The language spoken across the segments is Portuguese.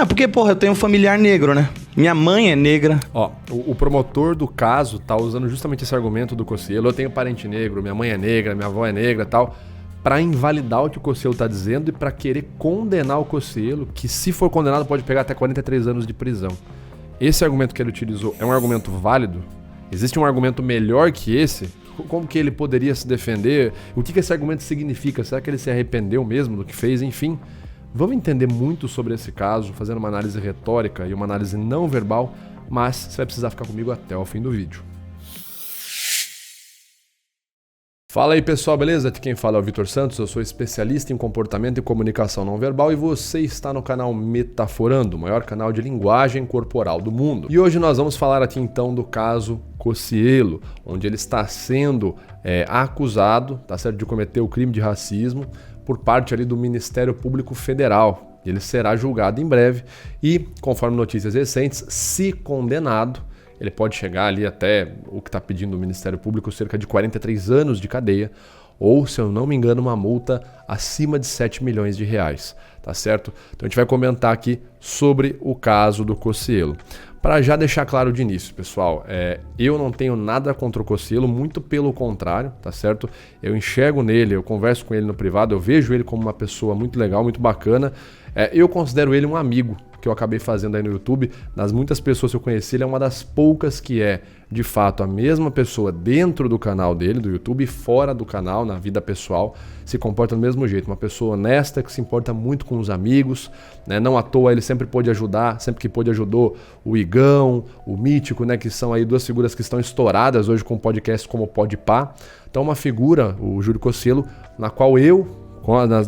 Porque, porra, eu tenho um familiar negro, né? Minha mãe é negra. Ó, o promotor do caso tá usando justamente esse argumento do Cossielo. Eu tenho parente negro, minha mãe é negra, minha avó é negra e tal, pra invalidar o que o Cossielo tá dizendo e pra querer condenar o Cossielo, que se for condenado pode pegar até 43 anos de prisão. Esse argumento que ele utilizou é um argumento válido? Existe um argumento melhor que esse? Como que ele poderia se defender? O que esse argumento significa? Será que ele se arrependeu mesmo do que fez? Enfim, vamos entender muito sobre esse caso, fazendo uma análise retórica e uma análise não verbal, mas você vai precisar ficar comigo até o fim do vídeo. Fala aí pessoal, beleza? Aqui quem fala é o Vitor Santos, eu sou especialista em comportamento e comunicação não verbal e você está no canal Metaforando, o maior canal de linguagem corporal do mundo. E hoje nós vamos falar aqui então do caso Cossielo, onde ele está sendo acusado, tá certo, de cometer o crime de racismo por parte ali do Ministério Público Federal. Ele será julgado em breve e, conforme notícias recentes, se condenado, ele pode chegar ali até o que está pedindo o Ministério Público, cerca de 43 anos de cadeia, ou, se eu não me engano, uma multa acima de 7 milhões de reais, tá certo? Então a gente vai comentar aqui sobre o caso do Cossielo. Para já deixar claro de início, pessoal, eu não tenho nada contra o Cossielo, muito pelo contrário, tá certo? Eu enxergo nele, eu converso com ele no privado, eu vejo ele como uma pessoa muito legal, muito bacana. Eu considero ele um amigo que eu acabei fazendo aí no YouTube. Das muitas pessoas que eu conheci, ele é uma das poucas que é, de fato, a mesma pessoa dentro do canal dele, do YouTube, e fora do canal, na vida pessoal, se comporta do mesmo jeito. Uma pessoa honesta, que se importa muito com os amigos, né? Não à toa ele sempre pôde ajudar, sempre que pôde ajudou o Igão, o Mítico, né? Que são aí duas figuras que estão estouradas hoje com podcasts como o Podpah. Então uma figura, o Júlio Cossielo, na qual eu,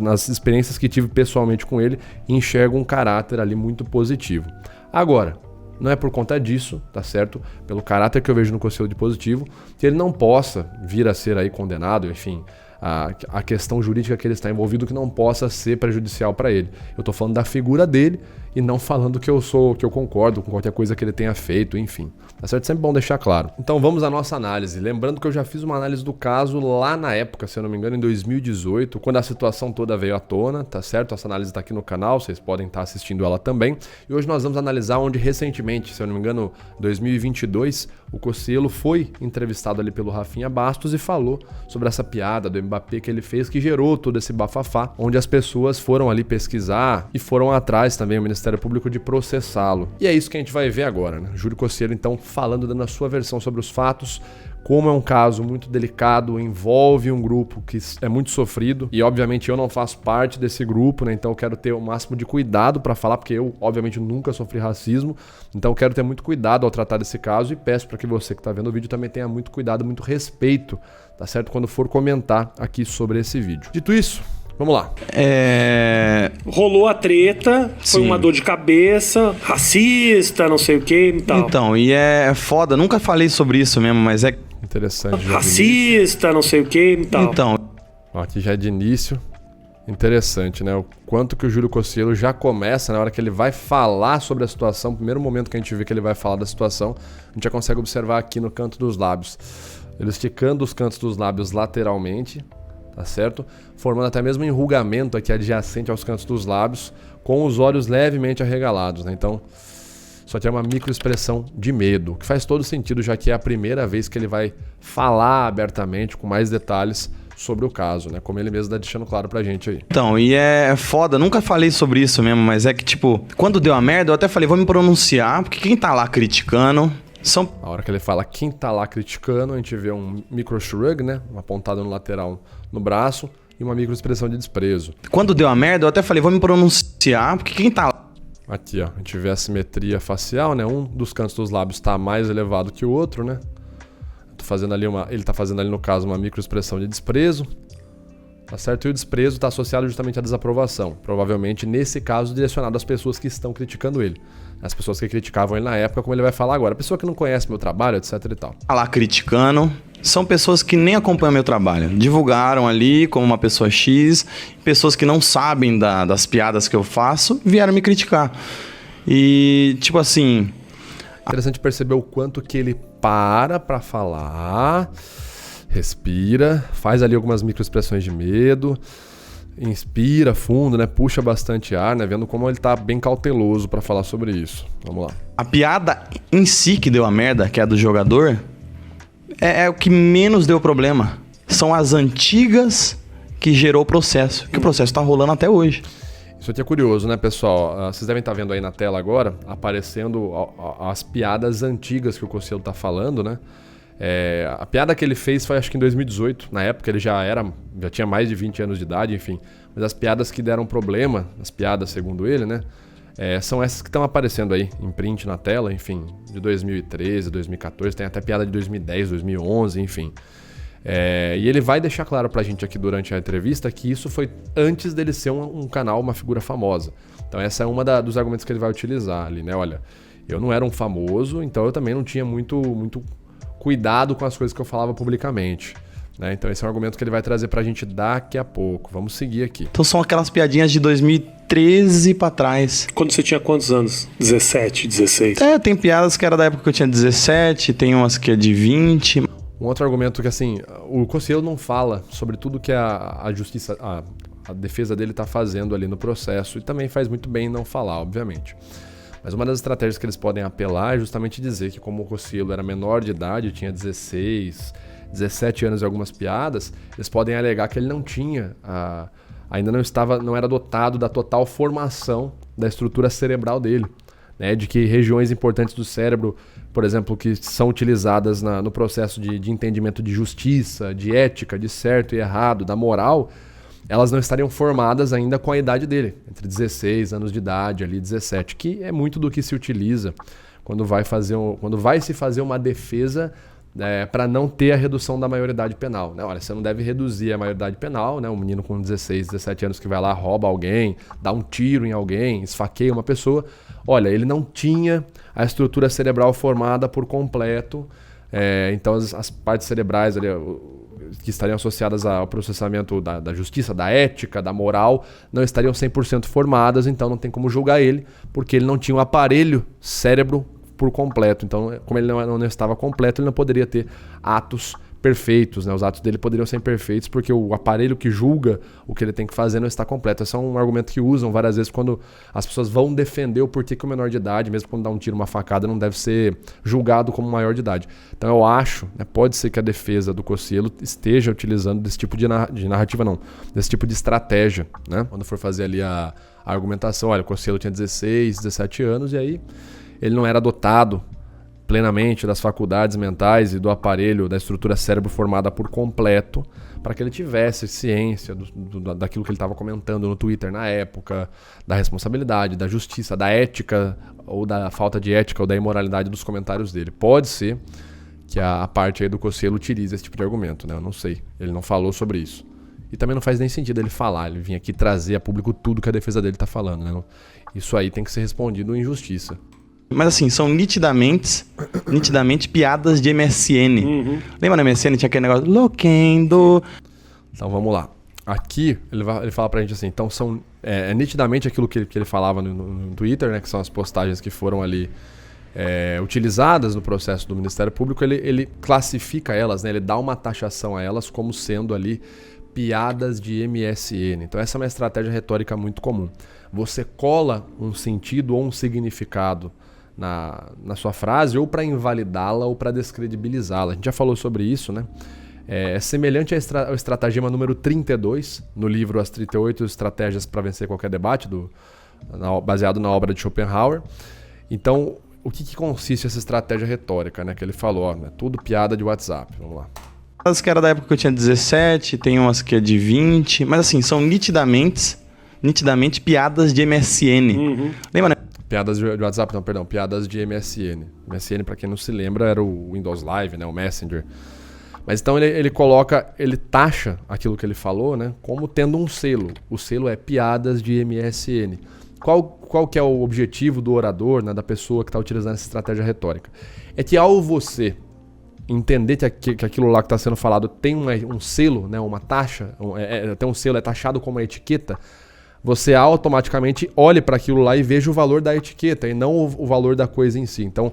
nas experiências que tive pessoalmente com ele, enxergo um caráter ali muito positivo. Agora, não é por conta disso, tá certo? Pelo caráter que eu vejo no Cossielo de positivo, que ele não possa vir a ser aí condenado, enfim, a questão jurídica que ele está envolvido que não possa ser prejudicial para ele. Eu tô falando da figura dele e não falando que eu concordo com qualquer coisa que ele tenha feito, enfim. Tá certo? Sempre bom deixar claro. Então vamos à nossa análise. Lembrando que eu já fiz uma análise do caso lá na época, se eu não me engano, em 2018, quando a situação toda veio à tona, tá certo? Essa análise tá aqui no canal, vocês podem estar assistindo ela também. E hoje nós vamos analisar onde recentemente, se eu não me engano, 2022, o Cossielo foi entrevistado ali pelo Rafinha Bastos e falou sobre essa piada do Mbappé que ele fez, que gerou todo esse bafafá, onde as pessoas foram ali pesquisar e foram atrás também, o Ministério Público, de processá-lo. E é isso que a gente vai ver agora, né? Júlio Cossielo, então, falando, dando a sua versão sobre os fatos, como é um caso muito delicado, envolve um grupo que é muito sofrido e, obviamente, eu não faço parte desse grupo, né? Então eu quero ter o máximo de cuidado para falar, porque eu, obviamente, nunca sofri racismo, então eu quero ter muito cuidado ao tratar desse caso e peço para que você que está vendo o vídeo também tenha muito cuidado, muito respeito, tá certo? Quando for comentar aqui sobre esse vídeo. Dito isso, vamos lá. Rolou a treta, foi uma dor de cabeça, racista, não sei o que e tal. Então, e é foda, nunca falei sobre isso mesmo, mas é Interessante. Racista, não sei o que e tal. Então, aqui já é de início. Interessante, né? O quanto que o Júlio Cossielo já começa, na hora que ele vai falar sobre a situação, primeiro momento que a gente vê que ele vai falar da situação, a gente já consegue observar aqui no canto dos lábios. Ele esticando os cantos dos lábios lateralmente, tá certo? Formando até mesmo um enrugamento aqui adjacente aos cantos dos lábios, com os olhos levemente arregalados, né? Então, só tem uma microexpressão de medo, que faz todo sentido, já que é a primeira vez que ele vai falar abertamente, com mais detalhes, sobre o caso, né? Como ele mesmo tá deixando claro pra gente aí. Então, e é foda, nunca falei sobre isso mesmo, mas é que, tipo, quando deu a merda, eu até falei, vou me pronunciar, porque quem tá lá criticando são... A hora que ele fala quem tá lá criticando, a gente vê um micro shrug, né? Uma pontada no lateral no braço e uma microexpressão de desprezo. Quando deu a merda, eu até falei, vou me pronunciar, porque quem tá lá... Aqui, ó, a gente vê a simetria facial, né? Um dos cantos dos lábios está mais elevado que o outro, né? Ele tá fazendo ali, no caso, uma microexpressão de desprezo, tá certo? E o desprezo está associado justamente à desaprovação. Provavelmente, nesse caso, direcionado às pessoas que estão criticando ele. As pessoas que criticavam ele na época, como ele vai falar agora. A pessoa que não conhece meu trabalho, etc e tal. Tá lá criticando, são pessoas que nem acompanham meu trabalho. Divulgaram ali como uma pessoa X, pessoas que não sabem das piadas que eu faço, vieram me criticar. E, tipo assim... Interessante perceber o quanto que ele para falar, respira, faz ali algumas microexpressões de medo, inspira fundo, né? Puxa bastante ar, né? Vendo como ele tá bem cauteloso para falar sobre isso. Vamos lá. A piada em si que deu a merda, que é a do jogador, é o que menos deu problema. São as antigas que gerou o processo. Que o processo tá rolando até hoje. Isso aqui é curioso, né, pessoal? Vocês devem estar vendo aí na tela agora, aparecendo as piadas antigas que o Cossielo tá falando, né? A piada que ele fez foi acho que em 2018. Na época ele já tinha mais de 20 anos de idade, enfim. Mas as piadas que deram problema, as piadas segundo ele, né? São essas que estão aparecendo aí em print na tela, enfim. De 2013, 2014, tem até piada de 2010, 2011, enfim. E ele vai deixar claro pra gente aqui durante a entrevista que isso foi antes dele ser um canal, uma figura famosa. Então essa é uma dos argumentos que ele vai utilizar ali, né? Olha, eu não era um famoso, então eu também não tinha muito cuidado com as coisas que eu falava publicamente, né? Então esse é um argumento que ele vai trazer pra gente daqui a pouco. Vamos seguir aqui. Então são aquelas piadinhas de 2013 pra trás. Quando você tinha quantos anos? 17, 16? Tem piadas que era da época que eu tinha 17, tem umas que é de 20. Um outro argumento que, assim, o Cossielo não fala sobre tudo que a justiça, a defesa dele está fazendo ali no processo, e também faz muito bem não falar, obviamente. Mas uma das estratégias que eles podem apelar é justamente dizer que, como o Cossielo era menor de idade, tinha 16, 17 anos e algumas piadas, eles podem alegar que ele não tinha, ainda não era dotado da total formação da estrutura cerebral dele, né? De que regiões importantes do cérebro, por exemplo, que são utilizadas no processo de entendimento de justiça, de ética, de certo e errado, da moral, elas não estariam formadas ainda com a idade dele, entre 16 anos de idade, ali 17, que é muito do que se utiliza quando vai se fazer uma defesa para não ter a redução da maioridade penal, né? Olha, você não deve reduzir a maioridade penal, né? Um menino com 16, 17 anos que vai lá, rouba alguém, dá um tiro em alguém, esfaqueia uma pessoa. Olha, ele não tinha a estrutura cerebral formada por completo, então as partes cerebrais ali, que estariam associadas ao processamento da justiça, da ética, da moral, não estariam 100% formadas, então não tem como julgar ele, porque ele não tinha um aparelho cérebro por completo. Então, como ele não estava completo, ele não poderia ter atos perfeitos, né? Os atos dele poderiam ser imperfeitos porque o aparelho que julga o que ele tem que fazer não está completo. Esse é um argumento que usam várias vezes quando as pessoas vão defender o porquê que o menor de idade, mesmo quando dá um tiro, uma facada, não deve ser julgado como maior de idade. Então eu acho, né, pode ser que a defesa do Cossielo esteja utilizando desse tipo de narrativa, não, desse tipo de estratégia, né? Quando for fazer ali a argumentação, olha, o Cossielo tinha 16, 17 anos e aí ele não era dotado plenamente das faculdades mentais e do aparelho, da estrutura cérebro formada por completo, para que ele tivesse ciência daquilo que ele estava comentando no Twitter na época, da responsabilidade, da justiça, da ética, ou da falta de ética ou da imoralidade dos comentários dele. Pode ser que a parte aí do Cossielo utilize esse tipo de argumento, né? Eu não sei, ele não falou sobre isso. E também não faz nem sentido ele falar, ele vir aqui trazer a público tudo que a defesa dele está falando, né? Isso aí tem que ser respondido em justiça. Mas assim, são nitidamente piadas de MSN. Uhum. Lembra na MSN? Tinha aquele negócio, Loquendo. Então vamos lá. Aqui ele fala pra gente assim, então são nitidamente aquilo que ele falava no Twitter, né? Que são as postagens que foram ali utilizadas no processo do Ministério Público. Ele classifica elas, né? Ele dá uma taxação a elas como sendo ali piadas de MSN. Então essa é uma estratégia retórica muito comum. Você cola um sentido ou um significado na sua frase, ou para invalidá-la ou para descredibilizá-la. A gente já falou sobre isso, né? É semelhante ao estratagema número 32, no livro As 38 Estratégias para Vencer Qualquer Debate, baseado na obra de Schopenhauer. Então, o que consiste essa estratégia retórica, né? Que ele falou, né? Tudo piada de WhatsApp. Vamos lá. As que era da época que eu tinha 17, tem umas que é de 20, mas assim, são nitidamente piadas de MSN. Uhum. Lembra, né? Piadas de WhatsApp, não, perdão, piadas de MSN. MSN, para quem não se lembra, era o Windows Live, né? O Messenger. Mas então ele taxa aquilo que ele falou, né? Como tendo um selo. O selo é piadas de MSN. Qual que é o objetivo do orador, né? Da pessoa que está utilizando essa estratégia retórica? É que ao você entender que aquilo lá que está sendo falado tem um selo, né? Uma taxa, tem um selo, é taxado como uma etiqueta, você automaticamente olhe para aquilo lá e veja o valor da etiqueta e não o valor da coisa em si. Então,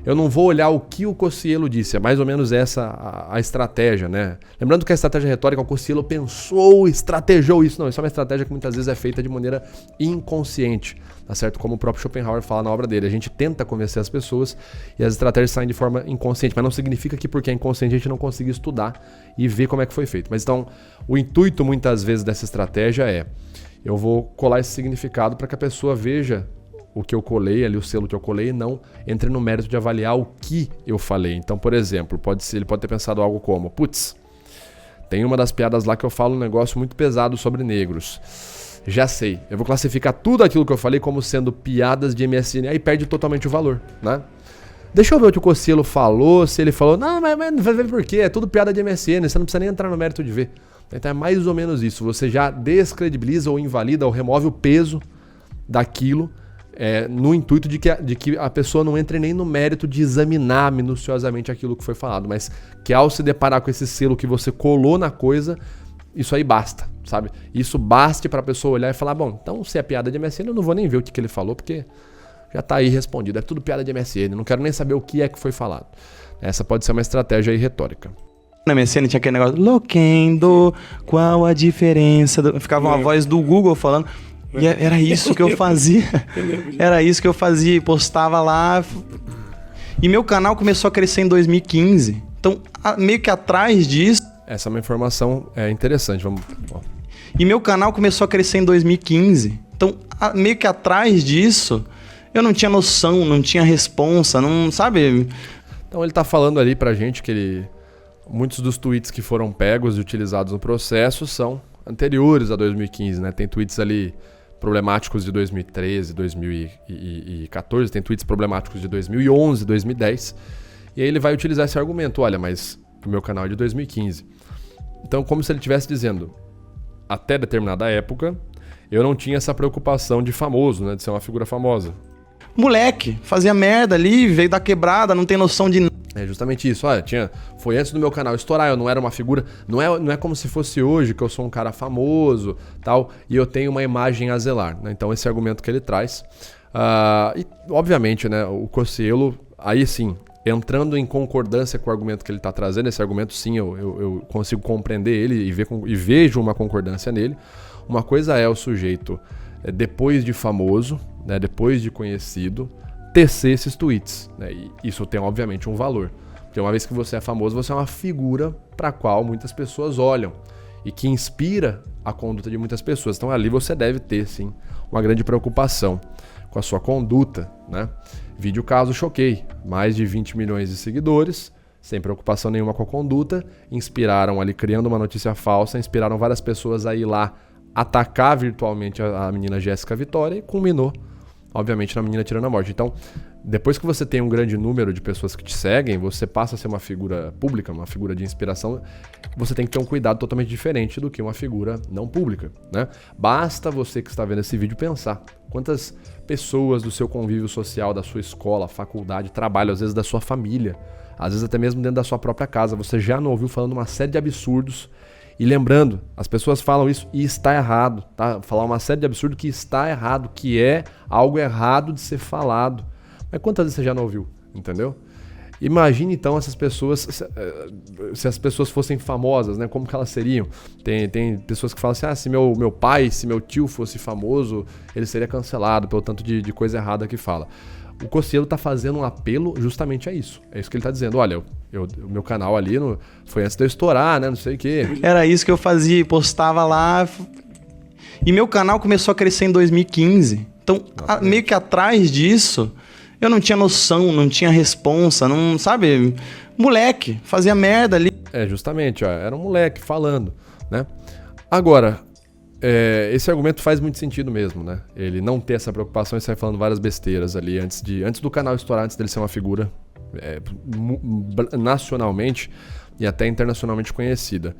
eu não vou olhar o que o Cossielo disse. É mais ou menos essa a estratégia, né? Lembrando que a estratégia retórica, o Cossielo pensou, estrategou isso. Não, isso é uma estratégia que muitas vezes é feita de maneira inconsciente, tá certo? Como o próprio Schopenhauer fala na obra dele. A gente tenta convencer as pessoas e as estratégias saem de forma inconsciente, mas não significa que porque é inconsciente a gente não consiga estudar e ver como é que foi feito. Mas então, o intuito muitas vezes dessa estratégia é: eu vou colar esse significado para que a pessoa veja o que eu colei, ali o selo que eu colei, e não entre no mérito de avaliar o que eu falei. Então, por exemplo, ele pode ter pensado algo como: putz, tem uma das piadas lá que eu falo um negócio muito pesado sobre negros. Já sei, eu vou classificar tudo aquilo que eu falei como sendo piadas de MSN, aí perde totalmente o valor, né? Deixa eu ver o que o Cossielo falou, se ele falou, não, mas não vai ver por quê, é tudo piada de MSN, você não precisa nem entrar no mérito de ver. Então é mais ou menos isso, você já descredibiliza ou invalida ou remove o peso daquilo, no intuito de que a pessoa não entre nem no mérito de examinar minuciosamente aquilo que foi falado, mas que ao se deparar com esse selo que você colou na coisa, isso aí basta, sabe? Isso baste para a pessoa olhar e falar, bom, então se é piada de MSN eu não vou nem ver o que ele falou, porque já tá aí respondido, é tudo piada de MSN, não quero nem saber o que é que foi falado. Essa pode ser uma estratégia aí retórica. Na MSN tinha aquele negócio, Loquendo, qual a diferença? Ficava uma voz do Google falando... E era isso que eu fazia. Era isso que eu fazia. E postava lá. E meu canal começou a crescer em 2015. Então, meio que atrás disso... Essa é uma informação interessante. Vamos... E meu canal começou a crescer em 2015. Então, meio que atrás disso, eu não tinha noção, não tinha responsa, não... Sabe? Então, ele tá falando ali pra gente que muitos dos tweets que foram pegos e utilizados no processo são anteriores a 2015, né? Tem tweets ali problemáticos de 2013, 2014, tem tweets problemáticos de 2011, 2010. E aí ele vai utilizar esse argumento, olha, mas o meu canal é de 2015. Então, como se ele estivesse dizendo, até determinada época, eu não tinha essa preocupação de famoso, né? De ser uma figura famosa. Moleque, fazia merda ali, veio da quebrada, não tem noção de... É justamente isso, olha, foi antes do meu canal estourar, eu não era uma figura, não é como se fosse hoje que eu sou um cara famoso, tal, e eu tenho uma imagem a zelar, né? Então esse argumento que ele traz, e obviamente, né, o Cossielo, aí sim, entrando em concordância com o argumento que ele está trazendo, esse argumento sim, eu consigo compreender ele e vejo uma concordância nele. Uma coisa é o sujeito, depois de famoso, né, depois de conhecido, tecer esses tweets, né? E isso tem obviamente um valor, porque uma vez que você é famoso, você é uma figura para a qual muitas pessoas olham e que inspira a conduta de muitas pessoas. Então ali você deve ter sim uma grande preocupação com a sua conduta, né? Vídeo caso Choquei, mais de 20 milhões de seguidores, sem preocupação nenhuma com a conduta, inspiraram ali, criando uma notícia falsa, inspiraram várias pessoas a ir lá atacar virtualmente a menina Jéssica Vitória e culminou obviamente na menina tirando a morte. Então, depois que você tem um grande número de pessoas que te seguem, você passa a ser uma figura pública, uma figura de inspiração, você tem que ter um cuidado totalmente diferente do que uma figura não pública, né? Basta você que está vendo esse vídeo pensar quantas pessoas do seu convívio social, da sua escola, faculdade, trabalho, às vezes da sua família, às vezes até mesmo dentro da sua própria casa, você já não ouviu falando uma série de absurdos. E lembrando, as pessoas falam isso e está errado, tá? Falar uma série de absurdos que está errado, que é algo errado de ser falado. Mas quantas vezes você já não ouviu, entendeu? Imagine então essas pessoas, se as pessoas fossem famosas, né? Como que elas seriam? Tem pessoas que falam assim, se meu pai, se meu tio fosse famoso, ele seria cancelado pelo tanto de coisa errada que fala. O Cossielo está fazendo um apelo justamente a isso. É isso que ele está dizendo. Olha, o meu canal ali foi antes de eu estourar, né? Não sei o quê. Era isso que eu fazia, postava lá. E meu canal começou a crescer em 2015. Então, meio que atrás disso, eu não tinha noção, não tinha responsa, não, sabe? Moleque, fazia merda ali. Justamente, era um moleque falando, né? Agora... esse argumento faz muito sentido mesmo, né? Ele não ter essa preocupação e sair falando várias besteiras ali antes do canal estourar, antes dele ser uma figura nacionalmente e até internacionalmente conhecida.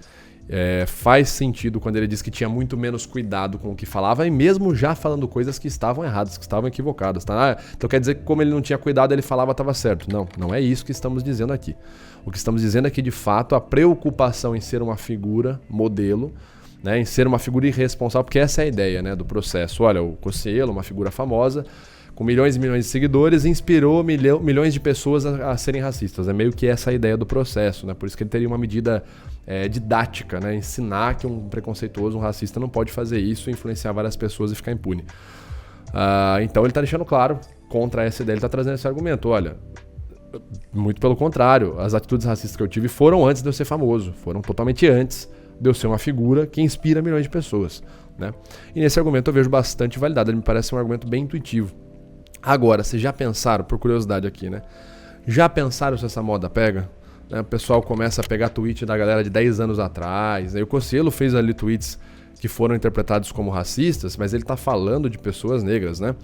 Faz sentido quando ele diz que tinha muito menos cuidado com o que falava e mesmo já falando coisas que estavam erradas, que estavam equivocadas. Tá? Então quer dizer que como ele não tinha cuidado, ele falava estava certo. Não é isso que estamos dizendo aqui. O que estamos dizendo é que, de fato, a preocupação em ser uma figura modelo, né, em ser uma figura irresponsável, porque essa é a ideia, né, do processo. Olha, o Cossielo, uma figura famosa, com milhões e milhões de seguidores, inspirou milhões de pessoas a serem racistas. É meio que essa a ideia do processo, né? Por isso que ele teria uma medida didática, né? Ensinar que um preconceituoso, um racista não pode fazer isso, influenciar várias pessoas e ficar impune. Então ele está deixando claro, contra essa ideia, ele está trazendo esse argumento. Olha, muito pelo contrário, as atitudes racistas que eu tive foram antes de eu ser famoso, foram totalmente antes de eu ser uma figura que inspira milhões de pessoas, né? E nesse argumento eu vejo bastante validade, ele me parece um argumento bem intuitivo. Agora, vocês já pensaram, por curiosidade aqui, né? Já pensaram se essa moda pega? O pessoal começa a pegar tweet da galera de 10 anos atrás. Aí o Cossielo fez ali tweets que foram interpretados como racistas, mas ele tá falando de pessoas negras, né?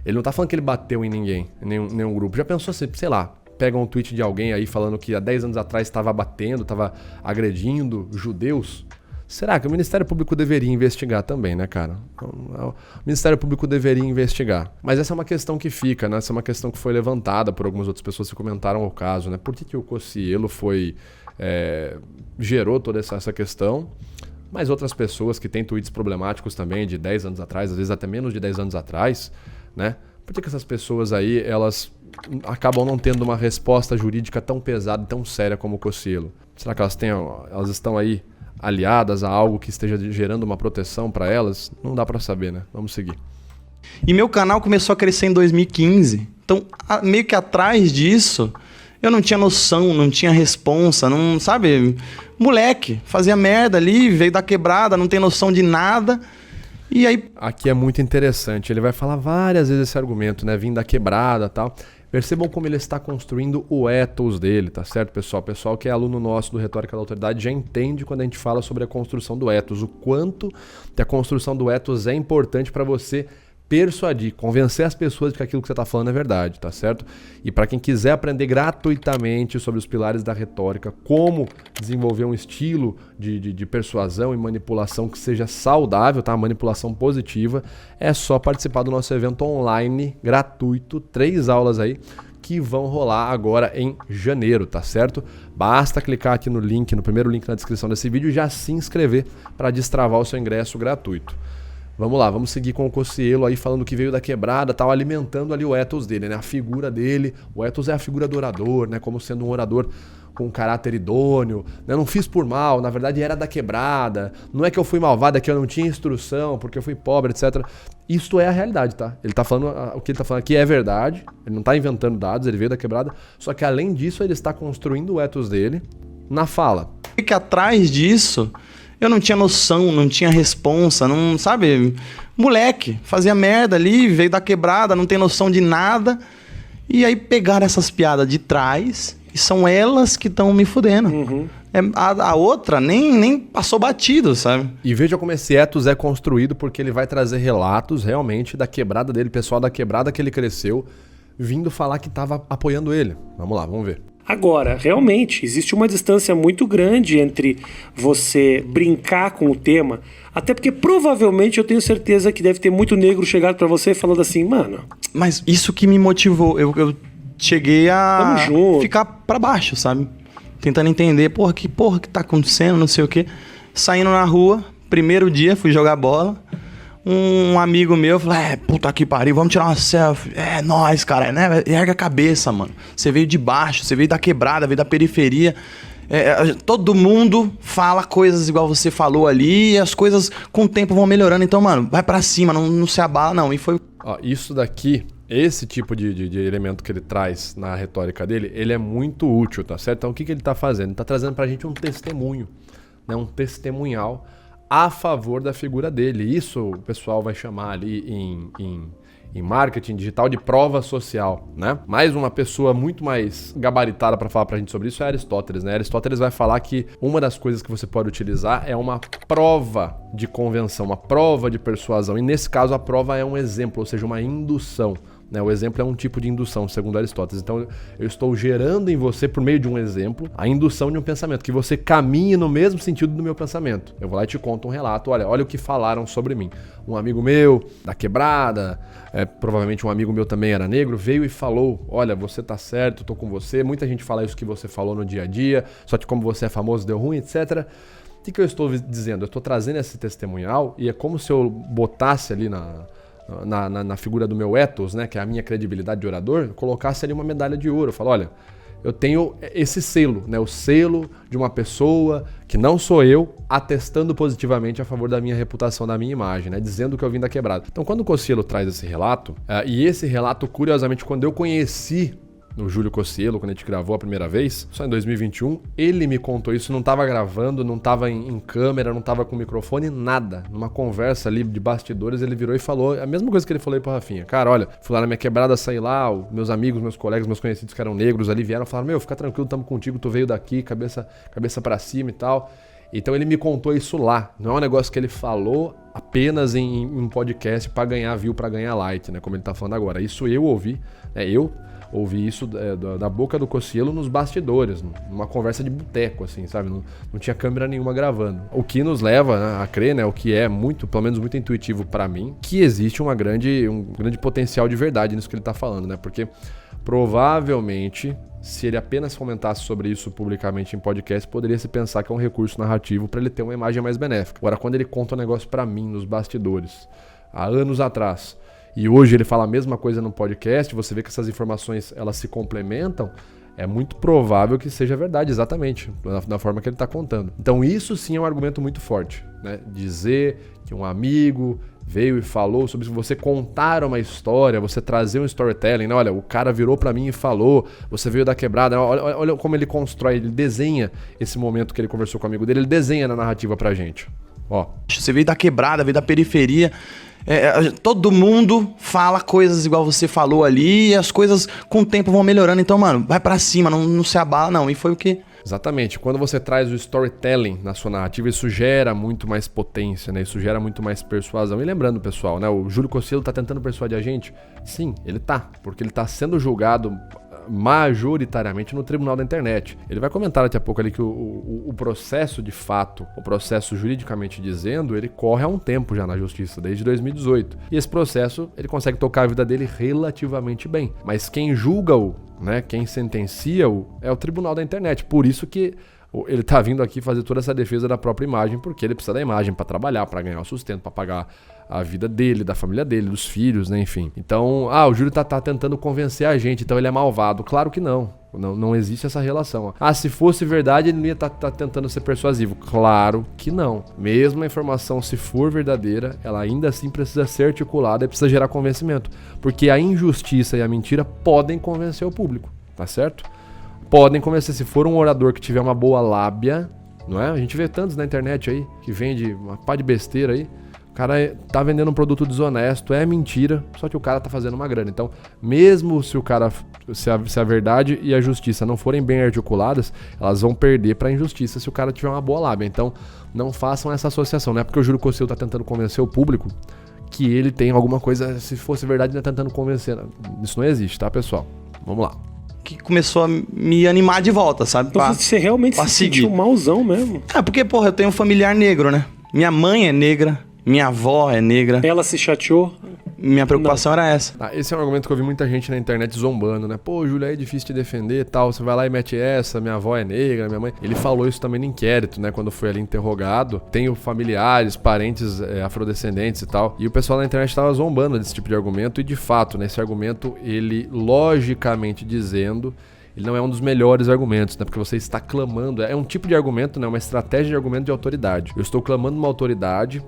Ele não tá falando que ele bateu em ninguém, em nenhum grupo. Já pensou se, sei lá, pega um tweet de alguém aí falando que há 10 anos atrás estava batendo, estava agredindo judeus? Será que o Ministério Público deveria investigar também, né, cara? O Ministério Público deveria investigar. Mas essa é uma questão que fica, né? Essa é uma questão que foi levantada por algumas outras pessoas que comentaram o caso, né? Por que o Cossielo gerou toda essa questão? Mas outras pessoas que têm tweets problemáticos também de 10 anos atrás, às vezes até menos de 10 anos atrás, né? Por que essas pessoas aí, elas acabam não tendo uma resposta jurídica tão pesada e tão séria como o Cossielo? Será que elas estão aí aliadas a algo que esteja gerando uma proteção para elas? Não dá para saber, né? Vamos seguir. E meu canal começou a crescer em 2015. Então, meio que atrás disso, eu não tinha noção, não tinha responsa, não, sabe? Moleque, fazia merda ali, veio da quebrada, não tem noção de nada. E aí... Aqui é muito interessante. Ele vai falar várias vezes esse argumento, né? Vindo da quebrada e tal. Percebam como ele está construindo o ethos dele, tá certo, pessoal? O pessoal que é aluno nosso do Retórica da Autoridade já entende quando a gente fala sobre a construção do ethos, o quanto que a construção do ethos é importante para você persuadir, convencer as pessoas de que aquilo que você está falando é verdade, tá certo? E para quem quiser aprender gratuitamente sobre os pilares da retórica, como desenvolver um estilo de persuasão e manipulação que seja saudável, tá? Manipulação positiva, é só participar do nosso evento online gratuito, 3 aulas aí, que vão rolar agora em janeiro, tá certo? Basta clicar aqui no link, no primeiro link na descrição desse vídeo e já se inscrever para destravar o seu ingresso gratuito. Vamos lá, vamos seguir com o Cossielo aí falando que veio da quebrada, tal, alimentando ali o ethos dele, né? A figura dele, o ethos é a figura do orador, né? Como sendo um orador com um caráter idôneo, né? Não fiz por mal, na verdade era da quebrada, não é que eu fui malvado, é que eu não tinha instrução, porque eu fui pobre, etc. Isto é a realidade, tá? Ele tá falando, o que ele tá falando aqui é verdade, ele não tá inventando dados, ele veio da quebrada, só que além disso ele está construindo o ethos dele na fala. E que atrás disso... Eu não tinha noção, não tinha responsa, não, sabe? Moleque, fazia merda ali, veio da quebrada, não tem noção de nada. E aí pegaram essas piadas de trás e são elas que estão me fudendo. Uhum. A outra nem passou batido, sabe? E veja como esse ethos é construído, porque ele vai trazer relatos realmente da quebrada dele, pessoal da quebrada que ele cresceu, vindo falar que estava apoiando ele. Vamos lá, vamos ver. Agora, realmente, existe uma distância muito grande entre você brincar com o tema, até porque provavelmente eu tenho certeza que deve ter muito negro chegado pra você falando assim, mano... Mas isso que me motivou, eu cheguei a ficar pra baixo, sabe? Tentando entender, que tá acontecendo, não sei o quê. Saindo na rua, primeiro dia, fui jogar bola... Um amigo meu falou, puta que pariu, vamos tirar uma selfie. É nóis, cara, né? Erga a cabeça, mano. Você veio de baixo, você veio da quebrada, veio da periferia. Todo mundo fala coisas igual você falou ali e as coisas com o tempo vão melhorando. Então, mano, vai pra cima, não se abala, não. E foi... Isso daqui, esse tipo de elemento que ele traz na retórica dele, ele é muito útil, tá certo? Então, o que ele tá fazendo? Ele tá trazendo pra gente um testemunho, né? Um testemunhal a favor da figura dele. Isso o pessoal vai chamar ali em marketing digital de prova social, né? Mais uma pessoa muito mais gabaritada para falar pra gente sobre isso é Aristóteles, né? Aristóteles vai falar que uma das coisas que você pode utilizar é uma prova de convenção, uma prova de persuasão. E nesse caso a prova é um exemplo, ou seja, uma indução. O exemplo é um tipo de indução, segundo Aristóteles. Então, eu estou gerando em você, por meio de um exemplo, a indução de um pensamento, que você caminhe no mesmo sentido do meu pensamento. Eu vou lá e te conto um relato, olha o que falaram sobre mim. Um amigo meu, da quebrada, provavelmente um amigo meu também era negro, veio e falou, olha, você tá certo, tô com você, muita gente fala isso que você falou no dia a dia, só que como você é famoso, deu ruim, etc. O que eu estou dizendo? Eu estou trazendo esse testemunhal e é como se eu botasse ali na na figura do meu ethos, né, que é a minha credibilidade de orador, eu colocasse ali uma medalha de ouro. Eu falo, olha, eu tenho esse selo, né, o selo de uma pessoa que não sou eu, atestando positivamente a favor da minha reputação, da minha imagem, né, dizendo que eu vim da quebrada. Então, quando o Cossielo traz esse relato, e esse relato, curiosamente, quando eu conheci no Júlio Cossielo, quando a gente gravou a primeira vez, só em 2021, ele me contou isso, não tava gravando, não tava em câmera, não tava com microfone, nada. Numa conversa ali de bastidores, ele virou e falou a mesma coisa que ele falou aí pro Rafinha. Cara, olha, fui lá na minha quebrada, saí lá, meus amigos, meus colegas, meus conhecidos que eram negros ali vieram e falaram, meu, fica tranquilo, tamo contigo, tu veio daqui, cabeça pra cima e tal. Então ele me contou isso lá, não é um negócio que ele falou apenas em um podcast pra ganhar view, pra ganhar like, né, como ele tá falando agora. Isso eu ouvi, eu ouvi isso da boca do Cossielo nos bastidores, numa conversa de boteco, assim, sabe? Não tinha câmera nenhuma gravando. O que nos leva, né, a crer, né, o que é muito, pelo menos muito intuitivo pra mim, que existe um grande potencial de verdade nisso que ele tá falando, né? Porque provavelmente, se ele apenas comentasse sobre isso publicamente em podcast, poderia se pensar que é um recurso narrativo para ele ter uma imagem mais benéfica. Agora, quando ele conta um negócio pra mim nos bastidores, há anos atrás, e hoje ele fala a mesma coisa no podcast, você vê que essas informações elas se complementam, é muito provável que seja verdade, exatamente, da forma que ele está contando. Então isso sim é um argumento muito forte, né? Dizer que um amigo veio e falou sobre você contar uma história, você trazer um storytelling, né? Olha, o cara virou para mim e falou, você veio da quebrada, olha como ele constrói, ele desenha esse momento que ele conversou com o amigo dele, ele desenha na narrativa pra gente. Ó. Você veio da quebrada, veio da periferia. Todo mundo fala coisas igual você falou ali e as coisas com o tempo vão melhorando. Então, mano, vai pra cima, não se abala não. E foi o que... Exatamente. Quando você traz o storytelling na sua narrativa, isso gera muito mais potência, né? Isso gera muito mais persuasão. E lembrando, pessoal, né? O Júlio Cossielo tá tentando persuadir a gente? Sim, ele tá. Porque ele tá sendo julgado majoritariamente no tribunal da internet. Ele vai comentar daqui a pouco ali que o processo de fato, o processo juridicamente dizendo, ele corre há um tempo já na justiça, desde 2018. E esse processo, ele consegue tocar a vida dele relativamente bem. Mas quem julga-o, né, quem sentencia-o, é o tribunal da internet. Por isso que ele tá vindo aqui fazer toda essa defesa da própria imagem, porque ele precisa da imagem para trabalhar, para ganhar o sustento, para pagar a vida dele, da família dele, dos filhos, né, enfim. Então, o Júlio tá tentando convencer a gente, então ele é malvado. Claro que não. Não existe essa relação. Se fosse verdade, ele não ia estar tentando ser persuasivo. Claro que não. Mesmo a informação, se for verdadeira, ela ainda assim precisa ser articulada e precisa gerar convencimento. Porque a injustiça e a mentira podem convencer o público, tá certo? Podem convencer. Se for um orador que tiver uma boa lábia, não é? A gente vê tantos na internet aí, que vende uma pá de besteira aí. O cara tá vendendo um produto desonesto, é mentira, só que o cara tá fazendo uma grana. Então, mesmo se a verdade e a justiça não forem bem articuladas, elas vão perder pra injustiça se o cara tiver uma boa lábia. Então, não façam essa associação. Não é porque o Júlio Cossielo tá tentando convencer o público que ele tem alguma coisa, se fosse verdade, ele tá tentando convencer. Isso não existe, tá, pessoal? Vamos lá. Que começou a me animar de volta, sabe? Então você realmente se sentiu malzão mesmo? Porque, porra, eu tenho um familiar negro, né? Minha mãe é negra. Minha avó é negra. Ela se chateou? Minha preocupação era essa. Esse é um argumento que eu vi muita gente na internet zombando, né? Pô, Júlio, é difícil de defender e tal. Você vai lá e mete essa, minha avó é negra, minha mãe... Ele falou isso também no inquérito, né? Quando foi ali interrogado. Tenho familiares, parentes afrodescendentes e tal. E o pessoal na internet tava zombando desse tipo de argumento. E de fato, né? Esse argumento, ele logicamente dizendo... Ele não é um dos melhores argumentos, né? Porque você está clamando... É um tipo de argumento, né? Uma estratégia de argumento de autoridade. Eu estou clamando uma autoridade...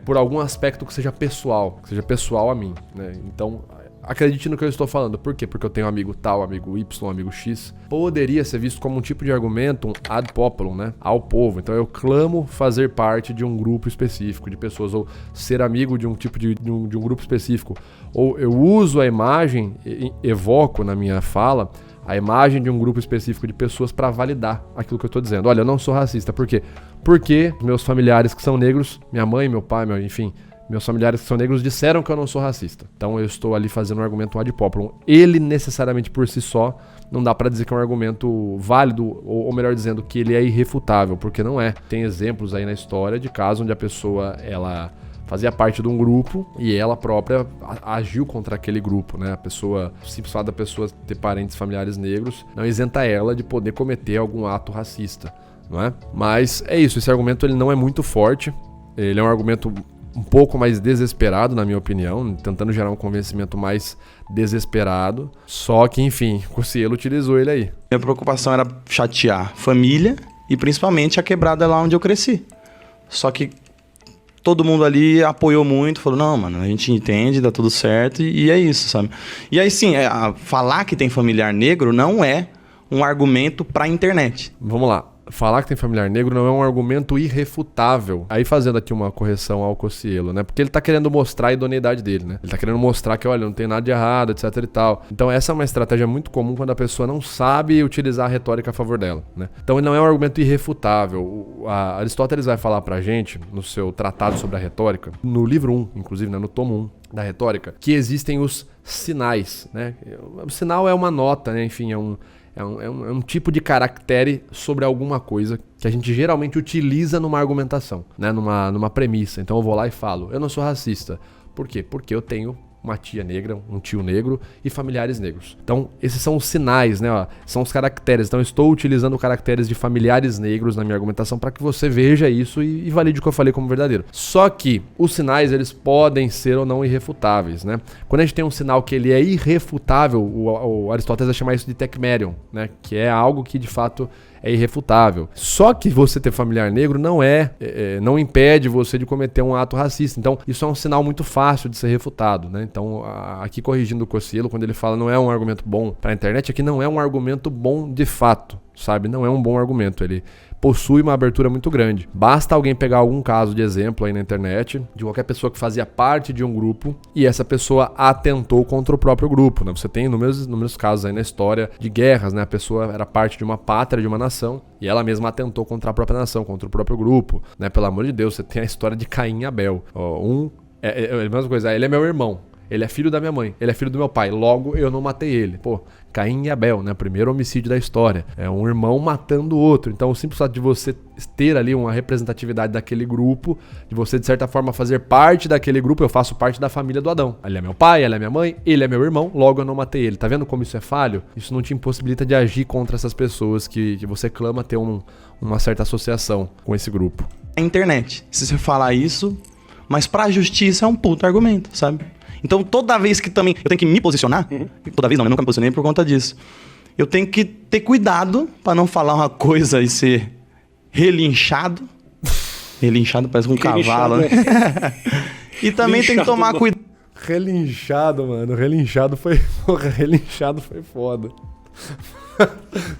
por algum aspecto que seja pessoal a mim, né? Então, acredite no que eu estou falando. Por quê? Porque eu tenho um amigo tal, amigo Y, amigo X. Poderia ser visto como um tipo de argumento, um ad populum, né? Ao povo. Então, eu clamo fazer parte de um grupo específico de pessoas, ou ser amigo de um tipo de um grupo específico. Ou eu uso a imagem, evoco na minha fala, a imagem de um grupo específico de pessoas para validar aquilo que eu estou dizendo. Olha, eu não sou racista. Por quê? Porque meus familiares que são negros, minha mãe, meu pai, enfim, meus familiares que são negros disseram que eu não sou racista. Então eu estou ali fazendo um argumento ad populum. Ele necessariamente por si só não dá para dizer que é um argumento válido, ou melhor dizendo, que ele é irrefutável, porque não é. Tem exemplos aí na história de casos onde a pessoa, ela fazia parte de um grupo e ela própria agiu contra aquele grupo, né? A pessoa, simples fato da pessoa ter parentes familiares negros, não isenta ela de poder cometer algum ato racista, não é? Mas é isso, esse argumento ele não é muito forte, ele é um argumento um pouco mais desesperado, na minha opinião, tentando gerar um convencimento mais desesperado. Só que, enfim, o Cossielo utilizou ele aí. Minha preocupação era chatear família e principalmente a quebrada lá onde eu cresci. Só que todo mundo ali apoiou muito, falou, não, mano, a gente entende, dá tudo certo e é isso, sabe? E aí sim, falar que tem familiar negro não é um argumento pra internet. Vamos lá. Falar que tem familiar negro não é um argumento irrefutável. Aí fazendo aqui uma correção ao Cossielo, né? Porque ele tá querendo mostrar a idoneidade dele, né? Ele tá querendo mostrar que, olha, não tem nada de errado, etc e tal. Então essa é uma estratégia muito comum quando a pessoa não sabe utilizar a retórica a favor dela, né? Então ele não é um argumento irrefutável. Aristóteles vai falar pra gente, no seu tratado sobre a retórica, no livro 1, inclusive, né? No tomo 1 da retórica, que existem os sinais, né? O sinal é uma nota, né? Enfim, é um tipo de caractere sobre alguma coisa que a gente geralmente utiliza numa argumentação, né? Numa premissa. Então eu vou lá e falo, eu não sou racista. Por quê? Porque eu tenho uma tia negra, um tio negro e familiares negros. Então, esses são os sinais, né? Ó, são os caracteres. Então, eu estou utilizando caracteres de familiares negros na minha argumentação para que você veja isso e valide o que eu falei como verdadeiro. Só que os sinais, eles podem ser ou não irrefutáveis, né? Quando a gente tem um sinal que ele é irrefutável, o Aristóteles vai chamar isso de tecmérion, né? Que é algo que, de fato, é irrefutável. Só que você ter familiar negro não impede você de cometer um ato racista. Então, isso é um sinal muito fácil de ser refutado, né? Então, aqui corrigindo o Cossielo, quando ele fala não é um argumento bom para a internet, aqui não é um argumento bom de fato, sabe? Não é um bom argumento. Ele possui uma abertura muito grande. Basta alguém pegar algum caso de exemplo aí na internet, de qualquer pessoa que fazia parte de um grupo e essa pessoa atentou contra o próprio grupo, né? Você tem inúmeros casos aí na história de guerras, né? A pessoa era parte de uma pátria, de uma nação, e ela mesma atentou contra a própria nação, contra o próprio grupo, né? Pelo amor de Deus, você tem a história de Caim e Abel. É a mesma coisa, ele é meu irmão. Ele é filho da minha mãe, ele é filho do meu pai, logo eu não matei ele. Pô, Caim e Abel, né? Primeiro homicídio da história. É um irmão matando o outro. Então, o simples fato de você ter ali uma representatividade daquele grupo, de você, de certa forma, fazer parte daquele grupo, eu faço parte da família do Adão. Ele é meu pai, ela é minha mãe, ele é meu irmão, logo eu não matei ele. Tá vendo como isso é falho? Isso não te impossibilita de agir contra essas pessoas que você clama ter uma certa associação com esse grupo. A internet, se você falar isso, mas pra justiça é um puto argumento, sabe? Então, toda vez que também eu tenho que me posicionar, toda vez não, eu nunca me posicionei por conta disso. Eu tenho que ter cuidado pra não falar uma coisa e ser relinchado. Relinchado parece um cavalo, né? E também tem que tomar cuidado. Relinchado, mano. Relinchado foi foda.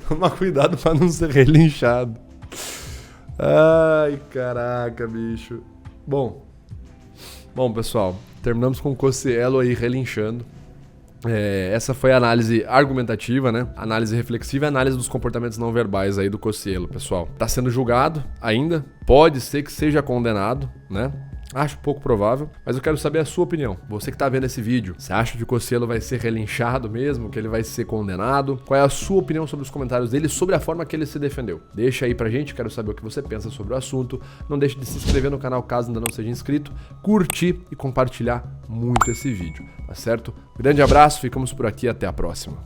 Tomar cuidado pra não ser relinchado. Ai, caraca, bicho. Bom, pessoal, terminamos com o Cossielo aí relinchando. Essa foi a análise argumentativa, né? Análise reflexiva e análise dos comportamentos não verbais aí do Cossielo, pessoal. Tá sendo julgado ainda, pode ser que seja condenado, né? Acho pouco provável, mas eu quero saber a sua opinião. Você que tá vendo esse vídeo, você acha que o Cossielo vai ser relinchado mesmo, que ele vai ser condenado? Qual é a sua opinião sobre os comentários dele, sobre a forma que ele se defendeu? Deixa aí pra gente, quero saber o que você pensa sobre o assunto. Não deixe de se inscrever no canal caso ainda não seja inscrito, curtir e compartilhar muito esse vídeo, tá certo? Grande abraço, ficamos por aqui, até a próxima.